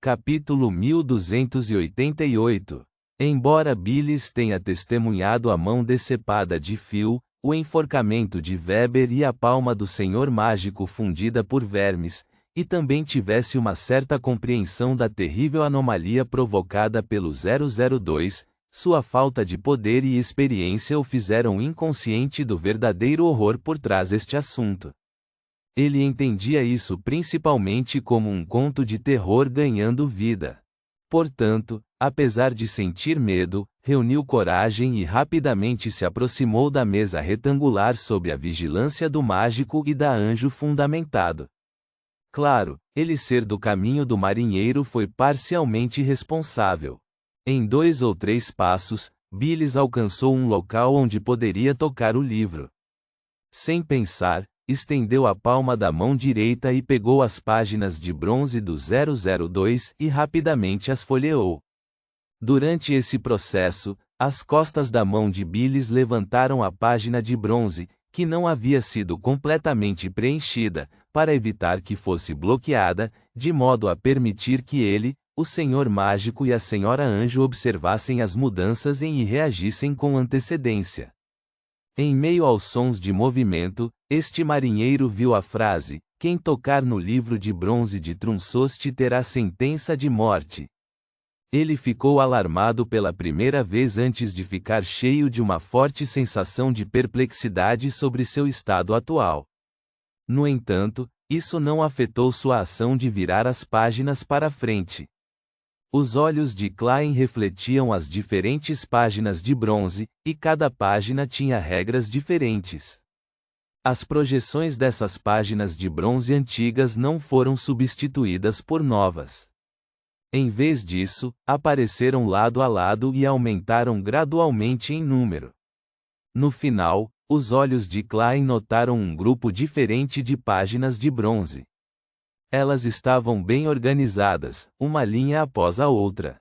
Capítulo 1288. Embora Billis tenha testemunhado a mão decepada de Phil, o enforcamento de Weber e a palma do Senhor Mágico fundida por vermes, e também tivesse uma certa compreensão da terrível anomalia provocada pelo 002, sua falta de poder e experiência o fizeram inconsciente do verdadeiro horror por trás deste assunto. Ele entendia isso principalmente como um conto de terror ganhando vida. Portanto, apesar de sentir medo, reuniu coragem e rapidamente se aproximou da mesa retangular sob a vigilância do mágico e da anjo fundamentado. Claro, ele ser do caminho do marinheiro foi parcialmente responsável. Em 2 ou 3 passos, Billis alcançou um local onde poderia tocar o livro. Sem pensar, estendeu a palma da mão direita e pegou as páginas de bronze do 002 e rapidamente as folheou. Durante esse processo, as costas da mão de Billis levantaram a página de bronze, que não havia sido completamente preenchida, para evitar que fosse bloqueada, de modo a permitir que ele, o Senhor Mágico e a Senhora Anjo observassem as mudanças e reagissem com antecedência. Em meio aos sons de movimento, este marinheiro viu a frase: "Quem tocar no livro de bronze de Trunsost terá sentença de morte." Ele ficou alarmado pela primeira vez antes de ficar cheio de uma forte sensação de perplexidade sobre seu estado atual. No entanto, isso não afetou sua ação de virar as páginas para frente. Os olhos de Klein refletiam as diferentes páginas de bronze, e cada página tinha regras diferentes. As projeções dessas páginas de bronze antigas não foram substituídas por novas. Em vez disso, apareceram lado a lado e aumentaram gradualmente em número. No final, os olhos de Klein notaram um grupo diferente de páginas de bronze. Elas estavam bem organizadas, uma linha após a outra.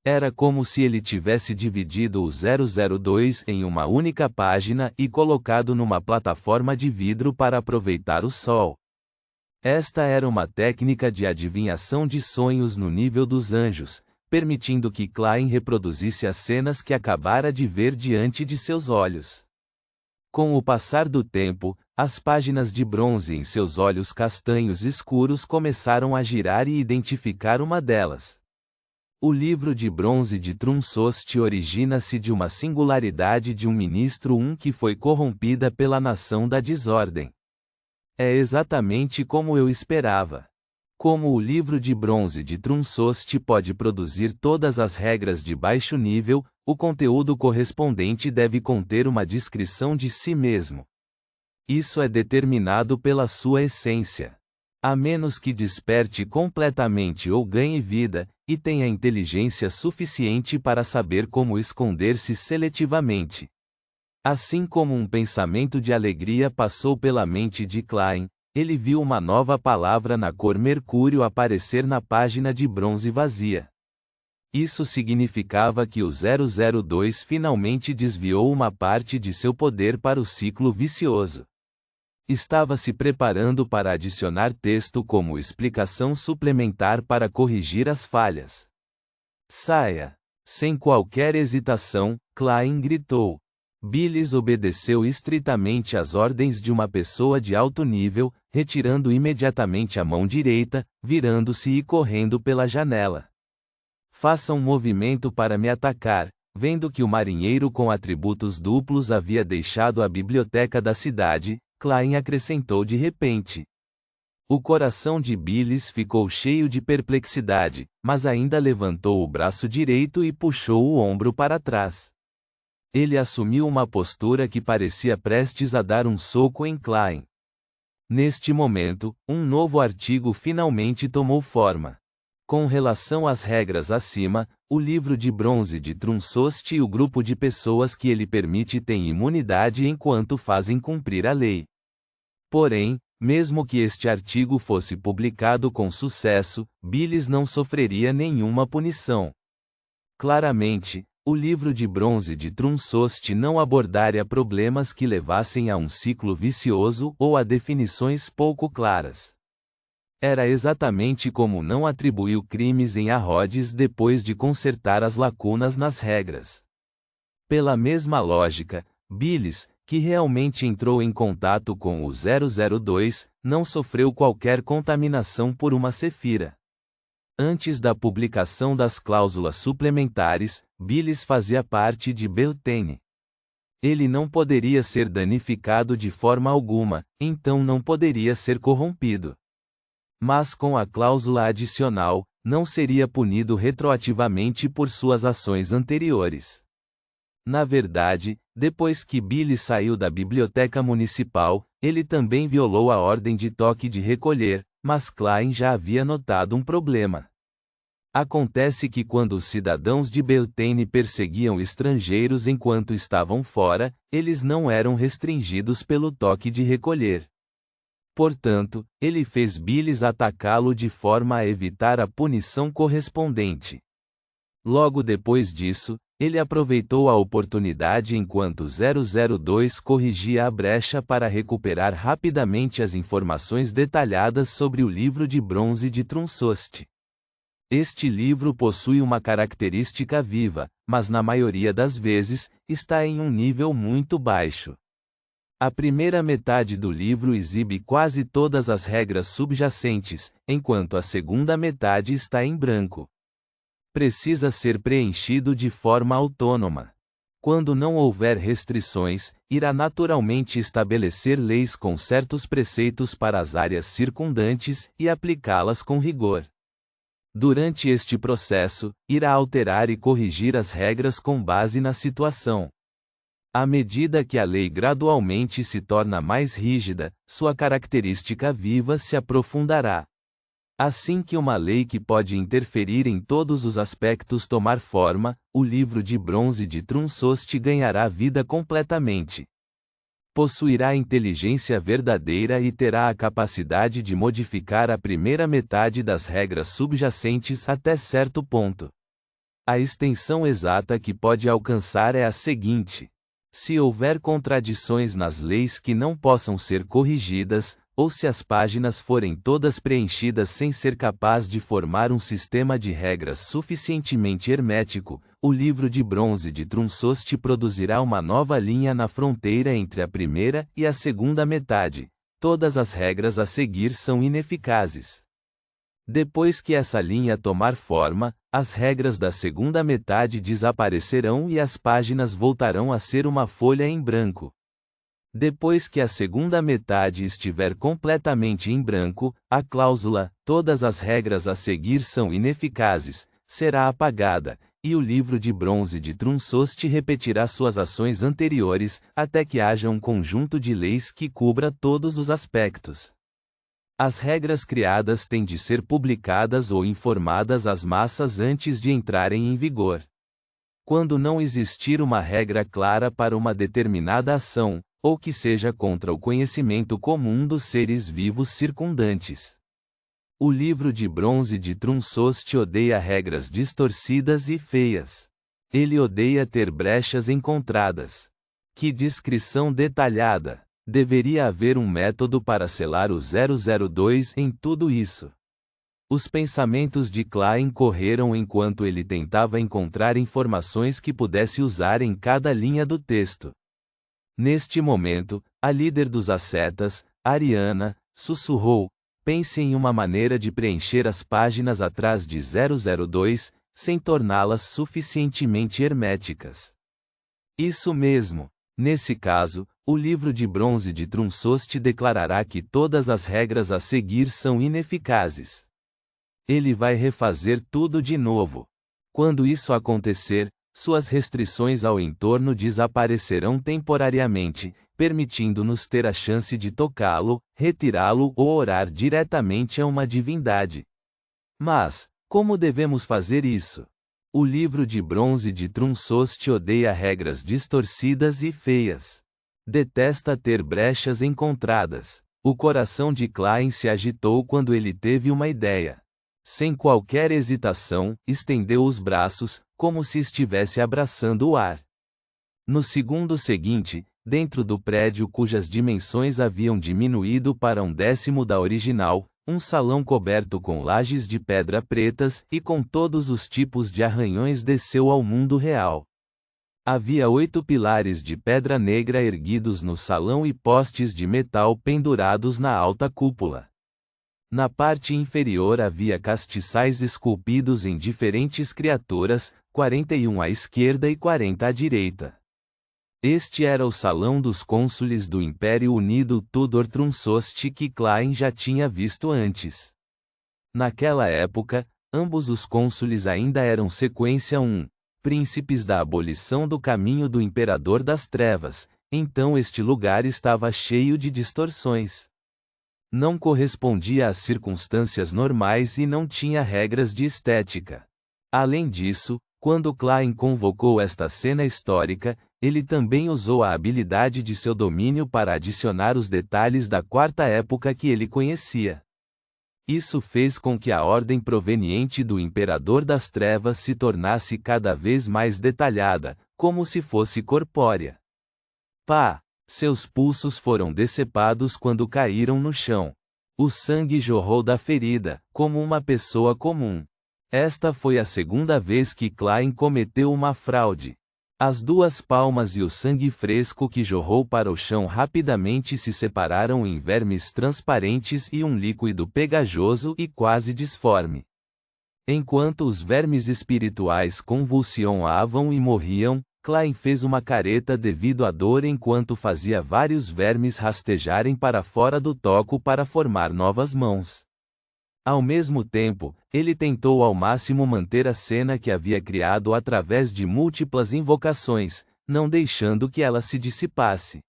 Era como se ele tivesse dividido o 002 em uma única página e colocado numa plataforma de vidro para aproveitar o sol. Esta era uma técnica de adivinhação de sonhos no nível dos anjos, permitindo que Klein reproduzisse as cenas que acabara de ver diante de seus olhos. Com o passar do tempo, as páginas de bronze em seus olhos castanhos escuros começaram a girar e identificar uma delas. O livro de bronze de Trunsost origina-se de uma singularidade de um ministro que foi corrompida pela nação da desordem. É exatamente como eu esperava. Como o livro de bronze de Trunsost pode produzir todas as regras de baixo nível, o conteúdo correspondente deve conter uma descrição de si mesmo. Isso é determinado pela sua essência. A menos que desperte completamente ou ganhe vida, e tenha inteligência suficiente para saber como esconder-se seletivamente. Assim como um pensamento de alegria passou pela mente de Klein, ele viu uma nova palavra na cor mercúrio aparecer na página de bronze vazia. Isso significava que o 002 finalmente desviou uma parte de seu poder para o ciclo vicioso. Estava se preparando para adicionar texto como explicação suplementar para corrigir as falhas. "Saia!" Sem qualquer hesitação, Klein gritou. Billis obedeceu estritamente às ordens de uma pessoa de alto nível, retirando imediatamente a mão direita, virando-se e correndo pela janela. "Faça um movimento para me atacar." Vendo que o marinheiro com atributos duplos havia deixado a biblioteca da cidade, Klein acrescentou de repente. O coração de Billis ficou cheio de perplexidade, mas ainda levantou o braço direito e puxou o ombro para trás. Ele assumiu uma postura que parecia prestes a dar um soco em Klein. Neste momento, um novo artigo finalmente tomou forma. Com relação às regras acima, o livro de bronze de Trunsost e o grupo de pessoas que ele permite têm imunidade enquanto fazem cumprir a lei. Porém, mesmo que este artigo fosse publicado com sucesso, Billis não sofreria nenhuma punição. Claramente, o livro de bronze de Trunsost não abordaria problemas que levassem a um ciclo vicioso ou a definições pouco claras. Era exatamente como não atribuiu crimes em Rhodes depois de consertar as lacunas nas regras. Pela mesma lógica, Billis, que realmente entrou em contato com o 002, não sofreu qualquer contaminação por uma Sefira. Antes da publicação das cláusulas suplementares, Billis fazia parte de Beltane. Ele não poderia ser danificado de forma alguma, então não poderia ser corrompido. Mas com a cláusula adicional, não seria punido retroativamente por suas ações anteriores. Na verdade, depois que Billy saiu da biblioteca municipal, ele também violou a ordem de toque de recolher, mas Klein já havia notado um problema. Acontece que quando os cidadãos de Beltane perseguiam estrangeiros enquanto estavam fora, eles não eram restringidos pelo toque de recolher. Portanto, ele fez Billis atacá-lo de forma a evitar a punição correspondente. Logo depois disso, ele aproveitou a oportunidade enquanto 002 corrigia a brecha para recuperar rapidamente as informações detalhadas sobre o livro de bronze de Trunsost. Este livro possui uma característica viva, mas na maioria das vezes, está em um nível muito baixo. A primeira metade do livro exibe quase todas as regras subjacentes, enquanto a segunda metade está em branco. Precisa ser preenchido de forma autônoma. Quando não houver restrições, irá naturalmente estabelecer leis com certos preceitos para as áreas circundantes e aplicá-las com rigor. Durante este processo, irá alterar e corrigir as regras com base na situação. À medida que a lei gradualmente se torna mais rígida, sua característica viva se aprofundará. Assim que uma lei que pode interferir em todos os aspectos tomar forma, o livro de bronze de Trunsost ganhará vida completamente. Possuirá inteligência verdadeira e terá a capacidade de modificar a primeira metade das regras subjacentes até certo ponto. A extensão exata que pode alcançar é a seguinte: se houver contradições nas leis que não possam ser corrigidas, ou se as páginas forem todas preenchidas sem ser capaz de formar um sistema de regras suficientemente hermético, o livro de bronze de Trunsost produzirá uma nova linha na fronteira entre a primeira e a segunda metade. Todas as regras a seguir são ineficazes. Depois que essa linha tomar forma, as regras da segunda metade desaparecerão e as páginas voltarão a ser uma folha em branco. Depois que a segunda metade estiver completamente em branco, a cláusula "todas as regras a seguir são ineficazes" será apagada, e o livro de bronze de Trunsost repetirá suas ações anteriores, até que haja um conjunto de leis que cubra todos os aspectos. As regras criadas têm de ser publicadas ou informadas às massas antes de entrarem em vigor. Quando não existir uma regra clara para uma determinada ação, ou que seja contra o conhecimento comum dos seres vivos circundantes. O livro de bronze de Trunsost odeia regras distorcidas e feias. Ele odeia ter brechas encontradas. Que descrição detalhada! Deveria haver um método para selar o 002 em tudo isso. Os pensamentos de Klein correram enquanto ele tentava encontrar informações que pudesse usar em cada linha do texto. Neste momento, a líder dos ascetas, Ariana, sussurrou: pense em uma maneira de preencher as páginas atrás de 002, sem torná-las suficientemente herméticas. Isso mesmo. Nesse caso, o livro de bronze de Trunsost declarará que todas as regras a seguir são ineficazes. Ele vai refazer tudo de novo. Quando isso acontecer, suas restrições ao entorno desaparecerão temporariamente, permitindo-nos ter a chance de tocá-lo, retirá-lo ou orar diretamente a uma divindade. Mas, como devemos fazer isso? O livro de bronze de Trunsost odeia regras distorcidas e feias. Detesta ter brechas encontradas. O coração de Klein se agitou quando ele teve uma ideia. Sem qualquer hesitação, estendeu os braços, como se estivesse abraçando o ar. No segundo seguinte, dentro do prédio cujas dimensões haviam diminuído para 1/10 da original, Um salão coberto com lajes de pedra pretas e com todos os tipos de arranhões desceu ao mundo real. Havia 8 pilares de pedra negra erguidos no salão e postes de metal pendurados na alta cúpula. Na parte inferior havia castiçais esculpidos em diferentes criaturas, 41 à esquerda e 40 à direita. Este era o salão dos cônsules do Império Unido Tudor Trunsost que Klein já tinha visto antes. Naquela época, ambos os cônsules ainda eram sequência 1, príncipes da abolição do caminho do Imperador das Trevas, então este lugar estava cheio de distorções. Não correspondia às circunstâncias normais e não tinha regras de estética. Além disso, quando Klein convocou esta cena histórica, ele também usou a habilidade de seu domínio para adicionar os detalhes da quarta época que ele conhecia. Isso fez com que a ordem proveniente do Imperador das Trevas se tornasse cada vez mais detalhada, como se fosse corpórea. Pá! Seus pulsos foram decepados quando caíram no chão. O sangue jorrou da ferida, como uma pessoa comum. Esta foi a segunda vez que Klein cometeu uma fraude. As 2 palmas e o sangue fresco que jorrou para o chão rapidamente se separaram em vermes transparentes e um líquido pegajoso e quase disforme. Enquanto os vermes espirituais convulsionavam e morriam, Klein fez uma careta devido à dor enquanto fazia vários vermes rastejarem para fora do toco para formar novas mãos. Ao mesmo tempo, ele tentou ao máximo manter a cena que havia criado através de múltiplas invocações, não deixando que ela se dissipasse.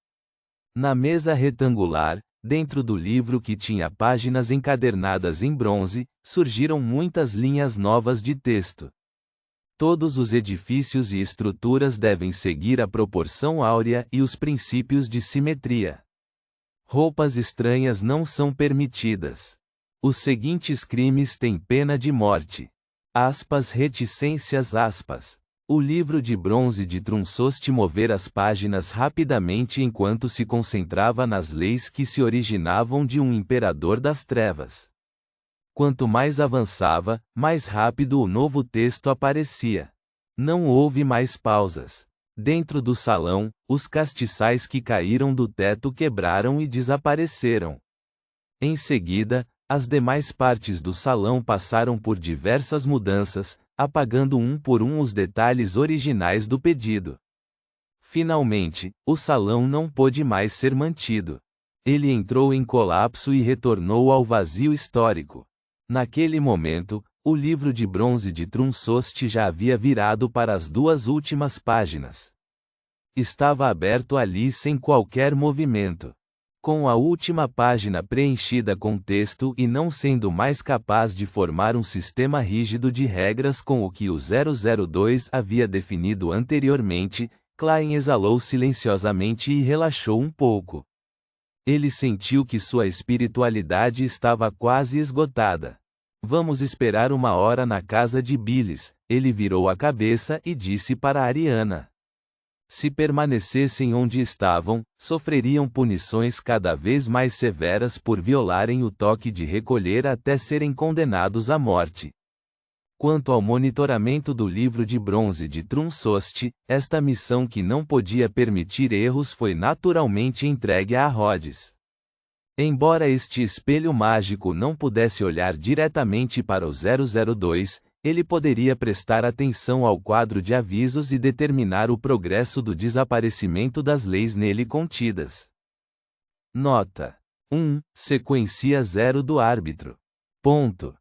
Na mesa retangular, dentro do livro que tinha páginas encadernadas em bronze, surgiram muitas linhas novas de texto. Todos os edifícios e estruturas devem seguir a proporção áurea e os princípios de simetria. Roupas estranhas não são permitidas. Os seguintes crimes têm pena de morte. Reticências. O livro de bronze de Trunsost mover as páginas rapidamente enquanto se concentrava nas leis que se originavam de um imperador das trevas. Quanto mais avançava, mais rápido o novo texto aparecia. Não houve mais pausas. Dentro do salão, os castiçais que caíram do teto quebraram e desapareceram. Em seguida, as demais partes do salão passaram por diversas mudanças, apagando um por um os detalhes originais do pedido. Finalmente, o salão não pôde mais ser mantido. Ele entrou em colapso e retornou ao vazio histórico. Naquele momento, o livro de bronze de Trunsost já havia virado para as 2 últimas páginas. Estava aberto ali sem qualquer movimento. Com a última página preenchida com texto e não sendo mais capaz de formar um sistema rígido de regras com o que o 002 havia definido anteriormente, Klein exalou silenciosamente e relaxou um pouco. Ele sentiu que sua espiritualidade estava quase esgotada. Vamos esperar 1 hora na casa de Bilis. Ele virou a cabeça e disse para Ariana. Se permanecessem onde estavam, sofreriam punições cada vez mais severas por violarem o toque de recolher até serem condenados à morte. Quanto ao monitoramento do livro de bronze de Trunsost, esta missão que não podia permitir erros foi naturalmente entregue a Rhodes. Embora este espelho mágico não pudesse olhar diretamente para o 002, ele poderia prestar atenção ao quadro de avisos e determinar o progresso do desaparecimento das leis nele contidas. Nota: 1. Sequência 0 do árbitro. Ponto.